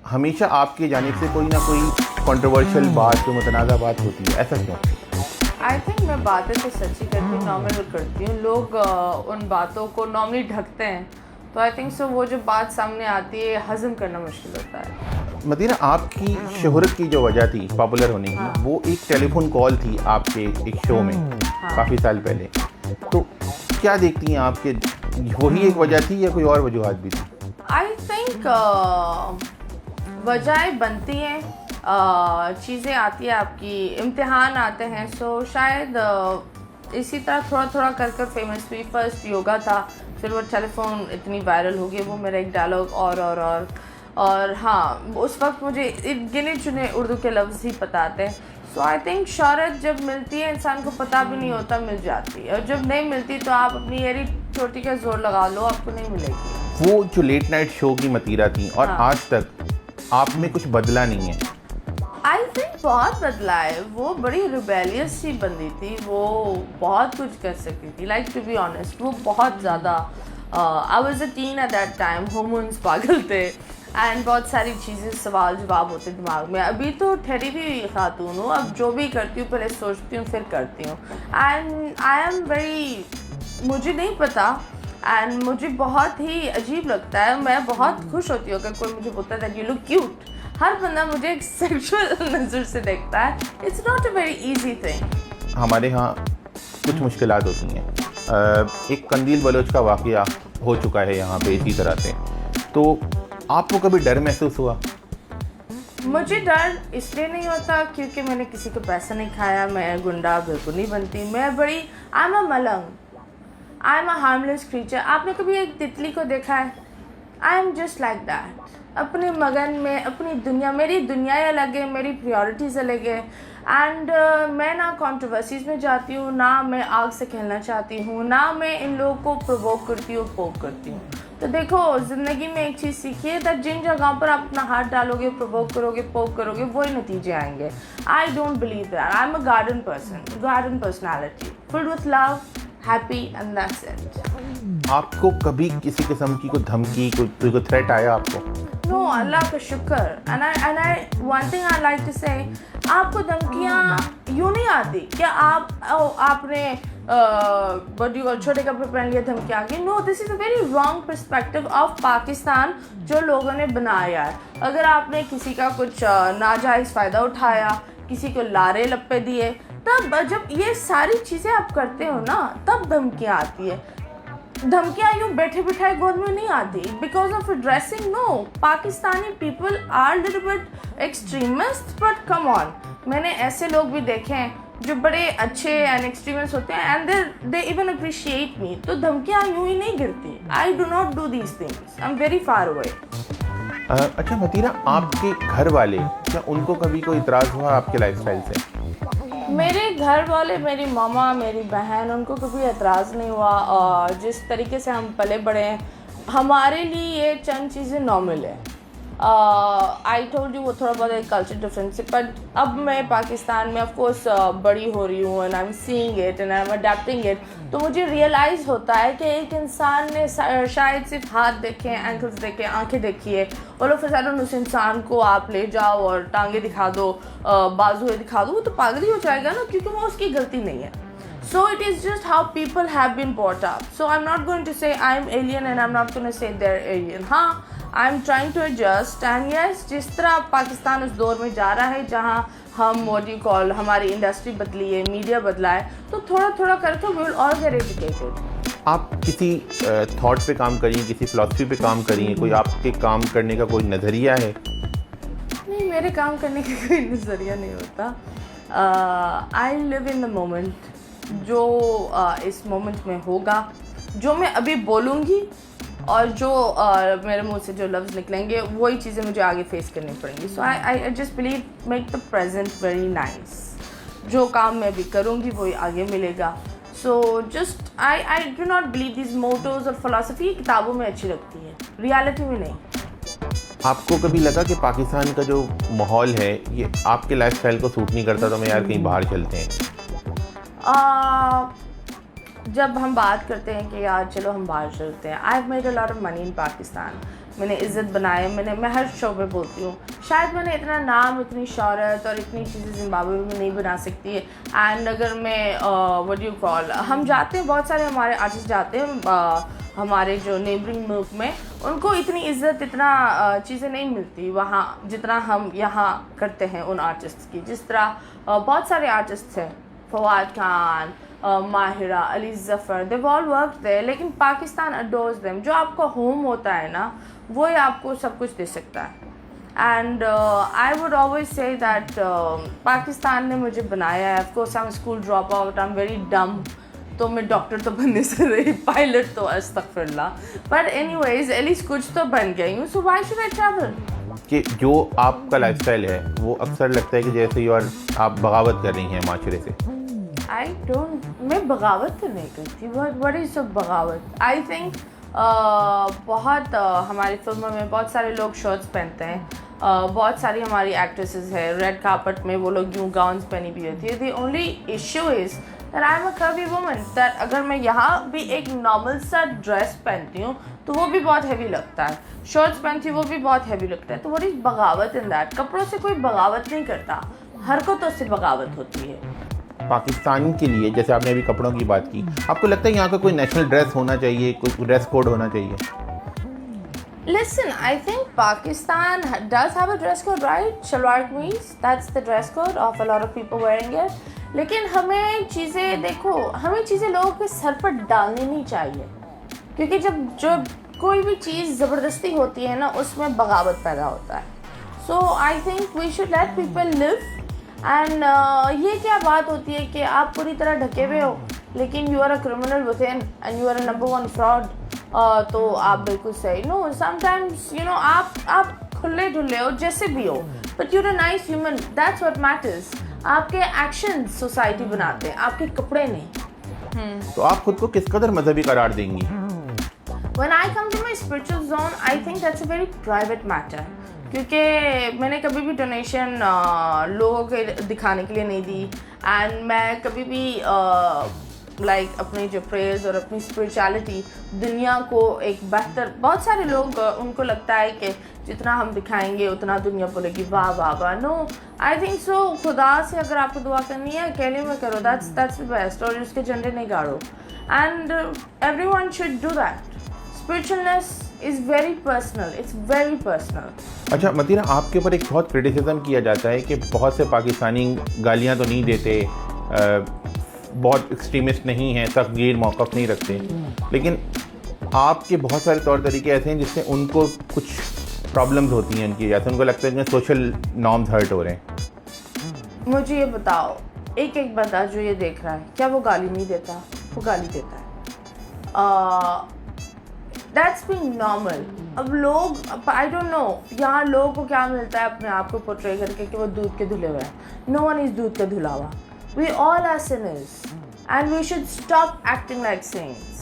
हमेशा आपकी जानिब से कोई ना कोई कंट्रोवर्शियल बात, कोई मुतनाज़ा बात होती है, ऐसा क्यों? आई थिंक मैं बातें तो सच्ची करती हूँ, नॉर्मल करती हूँ। लोग उन बातों को नॉर्मली ढकते हैं, तो आई थिंक सो वो जो बात सामने आती है हज़म करना मुश्किल होता है। मदीना, आपकी शोहरत की जो वजह थी पॉपुलर होने की, हाँ। वो एक टेलीफोन कॉल थी आपके एक शो में काफ़ी साल पहले। तो क्या देखती हैं आपके, वही एक वजह थी या कोई और वजूहत भी थी? आई थिंक वजहें बनती हैं, चीज़ें आती हैं, आपकी इम्तिहान आते हैं। सो शायद इसी तरह थोड़ा थोड़ा कर कर फेमस हुई। फर्स्ट योगा था, फिर वो टेलीफोन इतनी वायरल हो गई, वो मेरा एक डायलॉग और हाँ, उस वक्त मुझे गिने चुने उर्दू के लफ्ज़ ही पता आते हैं। सो आई थिंक शोहरत जब मिलती है इंसान को पता भी नहीं होता मिल जाती है, और जब नहीं मिलती तो आप अपनी एड़ी चोटी का जोर लगा लो, आपको नहीं मिलेगी। वो जो लेट नाइट शो की मतीरा थी और हाँ। आज तक आप में कुछ बदला नहीं है? आई थिंक बहुत बदला है। वो बड़ी रिबेलियस सी बंदी थी, वो बहुत कुछ कर सकती थी। लाइक टू बी ऑनेस्ट, वो बहुत ज़्यादा I was a tin at that time, hormones पागल थे एंड बहुत सारी चीज़ें सवाल जवाब होते दिमाग में। अभी तो ठहरी हुई खातून हूँ, अब जो भी करती हूँ पहले सोचती हूँ फिर करती हूँ। एंड आई एम वेरी, मुझे नहीं पता एंड मुझे बहुत ही अजीब लगता है। मैं बहुत खुश होती हूँ अगर कोई मुझे बोलता है दैट यू लुक क्यूट। हर बंदा मुझे एक सेक्सुअल नज़र से देखता है। It's not a very easy thing. हमारे यहाँ कुछ मुश्किलात होती हैं। एक कंदील बलोच का वाक़या हो चुका है यहाँ पे इसी तरह से, तो आपको कभी डर महसूस हुआ? मुझे डर इसलिए नहीं होता क्योंकि मैंने किसी को पैसा नहीं खाया। मैं गुंडा बिल्कुल नहीं बनती। मैं बड़ी, I am a Malang, I am a harmless creature. आपने कभी एक तितली को देखा है? I am just like that, अपने मगन में, अपनी दुनिया। मेरी दुनिया अलग है, मेरी प्रायोरिटीज़ अलग है। एंड मैं ना कंट्रोवर्सीज़ में जाती हूँ, ना मैं आग से खेलना चाहती हूँ, ना मैं इन लोगों को प्रोवोक करती हूँ, पोक करती हूँ। तो देखो, ज़िंदगी में एक चीज़ सीखिए दैट जिन जगहों पर आप अपना हाथ डालोगे, प्रोवोक करोगे, पोक करोगे, वही नतीजे आएंगे। I don't believe that. I am a garden person, garden personality, filled with love, happy and that's it. आपको कभी किसी किस्म की कोई धमकी, कोई थ्रेट आया आपको? नो, अल्लाह का शुक्र। And I one thing I like to say, आपको धमकियाँ यूँ नहीं आती क्या आपने बड़ी और छोटे कपड़े पहन लिए धमकी आ गई। No, this is a very wrong perspective of Pakistan जो लोगों ने बनाया है। अगर आपने किसी का कुछ नाजायज़ फ़ायदा उठाया, किसी को लारे लप्पे दिए, तब जब ये सारी चीज़ें आप करते हो ना, तब धमकियाँ आती है। धमकियाँ यूँ बैठे बिठाए गोद में नहीं आती because of dressing. No, Pakistani people are little bit extremist, but come on, मैंने ऐसे लोग भी देखे हैं जो बड़े अच्छे एंड एक्सट्रीमिस्ट होते हैं एंड दे इवन अप्रिशिएट मी। तो धमकियाँ यूँ ही नहीं गिरती। आई do not do these things, I am very far away. अच्छा मतीरा, आपके घर वाले, क्या उनको कभी कोई इतराज़ हुआ आपके लाइफस्टाइल से? मेरे घर वाले, मेरी मामा, मेरी बहन, उनको कभी एतराज़ नहीं हुआ। और जिस तरीके से हम पले बड़े हैं, हमारे लिए ये चंद चीज़ें नॉर्मल है। आई टोल्ड यू, वो थोड़ा बहुत एक कल्चर डिफरेंस है। बट अब मैं पाकिस्तान में ऑफ कोर्स बड़ी हो रही हूँ and I am seeing it and I M adapting it. तो मुझे रियलाइज़ होता है कि एक इंसान ने शायद सिर्फ हाथ देखे, एंकल्स देखे, आंखें देखी है, और ऑफ अ सडन उस इंसान को आप ले जाओ और टांगे दिखा दो, बाजुएं दिखा दो, वो तो पागल ही हो जाएगा ना, क्योंकि वो उसकी गलती नहीं है। So it is just how people have been brought up. So I'm not going to say I'm alien and I'm not going to say they're alien. हाँ, I'm trying to adjust and yes, जिस तरह पाकिस्तान उस दौर में जा रहा है जहाँ हम what you call हमारी इंडस्ट्री बदली है, मीडिया बदला है, तो थोड़ा थोड़ा करके we will all get educated. आप किसी थॉट पे काम करिए, किसी फिलॉसफी पे काम करिए, कोई आपके काम करने का कोई नज़रिया है? नहीं, मेरे काम करने का कोई नज़रिया नहीं होता। I live in the moment. जो इस मोमेंट में होगा, जो मैं अभी बोलूँगी और जो मेरे मुंह से जो लफ्ज़ निकलेंगे, वही चीज़ें मुझे आगे फेस करनी पड़ेंगी। So I just believe make the present very nice. जो काम मैं अभी करूँगी वही आगे मिलेगा। So just I do not believe this mottos और फिलॉसफी किताबों में अच्छी लगती है, रियलिटी में नहीं। आपको कभी लगा कि पाकिस्तान का जो माहौल है ये आपके लाइफस्टाइल को सूट नहीं करता, तो मैं यार कहीं बाहर चलते हैं? जब हम बात करते हैं कि यार चलो हम बाहर चलते हैं, I have made a lot of money in Pakistan, मैंने इज़्ज़त बनाई, मैं हर शो पे बोलती हूँ, शायद मैंने इतना नाम, इतनी शोहरत और इतनी चीज़ें ज़िम्बाब्वे में नहीं बना सकती है। एंड अगर मैं व्हाट यू कॉल, हम जाते हैं, बहुत सारे हमारे आर्टिस्ट जाते हैं हमारे जो नेबरिंग मुल्क में, उनको इतनी इज़्ज़त, इतना चीज़ें नहीं मिलती वहाँ जितना हम यहाँ करते हैं उन आर्टिस्ट की। जिस तरह बहुत सारे आर्टिस्ट हैं, Fawad Khan, Mahira, Ali Zafar, they all work there, लेकिन पाकिस्तान अडोर्स देम। जो आपका होम होता है ना, वो ही आपको सब कुछ दे सकता है। And I would always say that Pakistan ने मुझे बनाया है। Of course I am school drop out, I am very डम, तो मैं डॉक्टर तो बनने से रही, पायलट तो अस्तगफिरुल्लाह, बट एनीवेज एटलीस्ट कुछ तो बन गई हूँ। So why should I travel? कि जो आपका लाइफस्टाइल है वो अक्सर लगता है कि जैसे आप बगावत कर रही हैं माशरे से। आई डोंट, मैं बगावत तो नहीं करती। व्हाट इज़ बगावत? आई थिंक बहुत हमारी फिल्मों में बहुत सारे लोग शर्ट्स पहनते हैं, बहुत सारी हमारी एक्ट्रेसेस है रेड कार्पेट में वो लोग यूँ गाउन्स पहनी भी होती है। The only issue is that I am a curvy woman, that अगर मैं यहाँ भी एक नॉर्मल सा ड्रेस पहनती हूँ तो वो भी बहुत हैवी लगता है, शर्ट्स पहनती हूँ वो भी बहुत हैवी लगता है। तो व्हाट इज़ बगावत इन दैट? कपड़ों से कोई बगावत नहीं करता, हरकतों से बगावत होती है। पाकिस्तान के लिए, जैसे आपने अभी कपड़ों की बात की, आपको लगता है यहाँ का कोई नेशनल ड्रेस होना चाहिए, कोई ड्रेस कोड होना चाहिए? Listen, I think Pakistan does have a dress code, right? Shalwar kameez, that's the dress code of a lot of people wearing it. लेकिन हमें चीज़ें, देखो, हमें चीज़ें लोगों के सर पर डालनी नहीं चाहिए, क्योंकि जब कोई भी चीज़ ज़बरदस्ती होती है ना, उसमें बगावत पैदा होता है। So I think we should let people live. And ये क्या बात होती है कि आप पूरी तरह ढके हुए हो लेकिन you are a criminal within and you are a number 1 fraud, तो आप बिल्कुल सही। नो, समटाइम्स यू नो आप खुले ढुले हो, जैसे भी हो, but you are a nice human, that's what matters. आपके एक्शन सोसाइटी बनाते हैं, आपके कपड़े नहीं। तो आप खुद को किस कदर मजहबी करार देंगी? When I come to my spiritual zone, I think that's a very private matter. क्योंकि मैंने कभी भी डोनेशन लोगों के दिखाने के लिए नहीं दी, एंड मैं कभी भी लाइक अपनी जो प्रेयर्स और अपनी स्पिरिचुअलिटी दुनिया को एक बेहतर, बहुत सारे लोग उनको लगता है कि जितना हम दिखाएंगे उतना दुनिया बोलेगी वाह वाह वाह। नो, आई थिंक सो खुदा से अगर आपको दुआ करनी है अकेले में करो, दैट्स द बेस्ट, और उसके झंडे नहीं गाड़ो, and everyone should do that. Spiritualness is very personal, it's very personal. अच्छा मतीना, आपके ऊपर एक बहुत क्रिटिसिज्म किया जाता है कि बहुत से पाकिस्तानी गालियां तो नहीं देते, बहुत एक्सट्रीमिस्ट नहीं हैं, तकदीर मौक़िफ़ नहीं रखते, लेकिन आपके बहुत सारे तौर तरीके ऐसे हैं जिससे उनको कुछ प्रॉब्लम्स होती हैं उनकी, जैसे उनको लगता है कि सोशल नॉर्म्स हर्ट हो रहे हैं। मुझे ये बताओ, एक एक बंदा जो ये देख रहा है, क्या वो गाली नहीं देता? वो गाली देता है। That's being normal. अब लोग, आई डोंट नो यहाँ लोगों को क्या मिलता है अपने आप को पोर्ट्रे करके कि वो दूध के धुले हुए हैं। नो वन इज़ दूध का धुला हुआ। We all are sinners and we should stop acting like saints.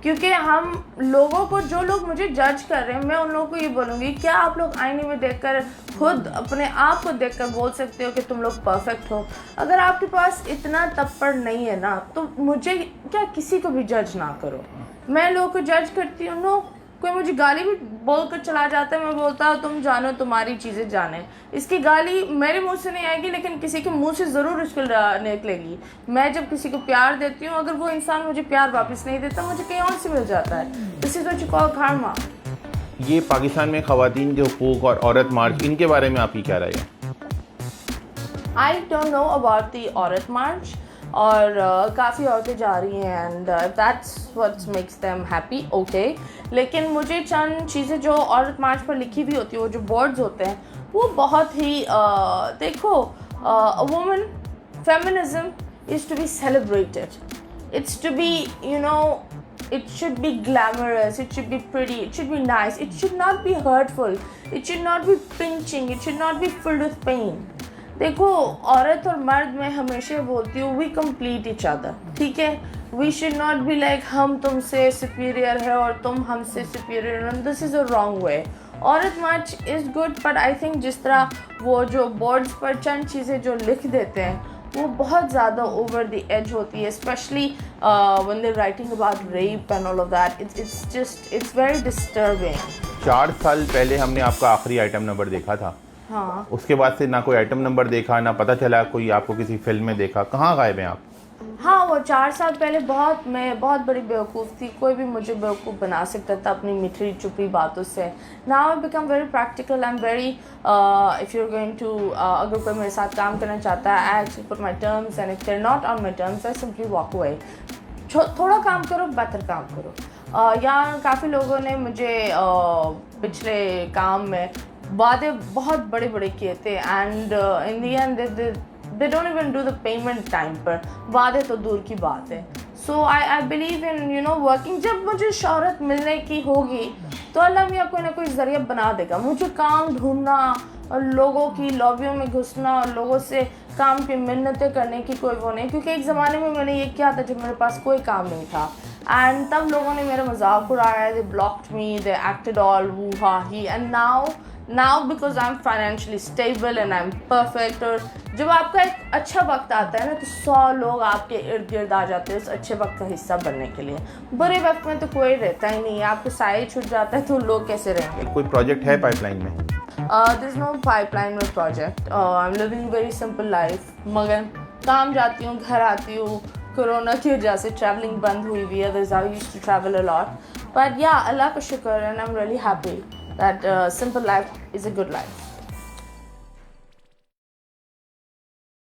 क्योंकि हम लोगों को, जो लोग मुझे जज कर रहे हैं, मैं उन लोगों को ये बोलूँगी, क्या आप लोग आईने में देखकर खुद अपने आप को देखकर बोल सकते हो कि तुम लोग परफेक्ट हो? अगर आपके पास इतना तप्पड़ नहीं है ना, तो मुझे क्या, किसी को भी जज ना करो। मैं लोगों को जज करती हूँ? नो, कोई मुझे गाली भी बोल कर चला जाता है, मैं बोलता हूँ तुम जानो तुम्हारी चीज़ें जाने। इसकी गाली मेरे मुंह से नहीं आएगी, लेकिन किसी के मुंह से ज़रूर इसको निकलेगी। मैं जब किसी को प्यार देती हूँ, अगर वो इंसान मुझे प्यार वापस नहीं देता, मुझे कहीं और से मिल जाता है। This is what you call karma। ये पाकिस्तान में ख़वातीन के हुकूक और औरत मार्च, इनके बारे में आपकी क्या राय है? I don't know about the औरत मार्च, और काफ़ी औरतें जा रही हैं, and that's what makes them happy, okay. लेकिन मुझे चंद चीज़ें जो औरत मार्च पर लिखी हुई होती है, वो जो वर्ड्स होते हैं, वो बहुत ही देखो, a woman, feminism is to be celebrated, it's to be, you know, it should be glamorous, it should be pretty, it should be nice, it should not be hurtful, it should not be pinching, it should not be filled with pain। देखो, औरत और मर्द में हमेशा बोलती हूँ, we complete each other, ठीक है? We should not be like हम तुमसे सुपीरियर है और तुम हमसे superior, this is a wrong way. औरत march is good, but I think जिस तरह वो जो बोर्ड्स पर चंद चीज़ें जो लिख देते हैं, वो बहुत ज़्यादा ओवर द एज होती है, specially when they writing about rape and all of that. It's very disturbing. 4 साल पहले हमने आपका आखिरी आइटम नंबर देखा था, हाँ उसके बाद से ना कोई आइटम नंबर देखा, ना पता चला कोई आपको किसी फिल्म में देखा। कहाँ गायब हैं आप? हाँ, वो 4 साल पहले मैं बहुत बड़ी बेवकूफ़ थी। कोई भी मुझे बेवकूफ़ बना सकता था अपनी मीठी चुपी बातों से। Now I become very practical. I am very if you are going to अगर कोई मेरे साथ काम करना चाहता है, I actually put my terms, and if they are not on my terms I simply walk away. थोड़ा काम करो, बेहतर काम करो। यहाँ काफ़ी लोगों ने मुझे पिछले काम में वादे बहुत बड़े बड़े किए थे, and in the and they don't even do the payment time पर। वादे तो दूर की बात है। So I believe in working। जब मुझे शोहरत मिलने की होगी तो अल्लाह मियाँ कोई ना कोई ज़रिया बना देगा। मुझे काम ढूंढना और लोगों की लॉबियों में घुसना और लोगों से काम की मिन्नतें करने की कोई वो नहीं, क्योंकि एक ज़माने में मैंने ये किया था जब मेरे पास कोई काम नहीं था, एंड तब लोगों ने मेरा मजाक उड़ाया, they blocked me, they acted all woo ha he, and now because I'm financially stable and I'm perfect। और जब आपका एक अच्छा वक्त आता है ना तो 100 लोग आपके इर्द गिर्द आ जाते हैं उस अच्छे वक्त का हिस्सा बनने के लिए। बुरे वक्त में तो कोई रहता ही नहीं है, आपको साए छूट जाता है तो लोग कैसे रहेंगे। कोई प्रोजेक्ट है पाइपलाइन में? There's no pipeline with project। I'm living very simple life। मगर काम जाती हूँ, घर आती हूँ। कोरोना की वजह से ट्रैवलिंग बंद हुई हुई है, otherwise I used to travel a lot, but या अल्लाह का शुक्र, and I am really happy that simple life is a good life।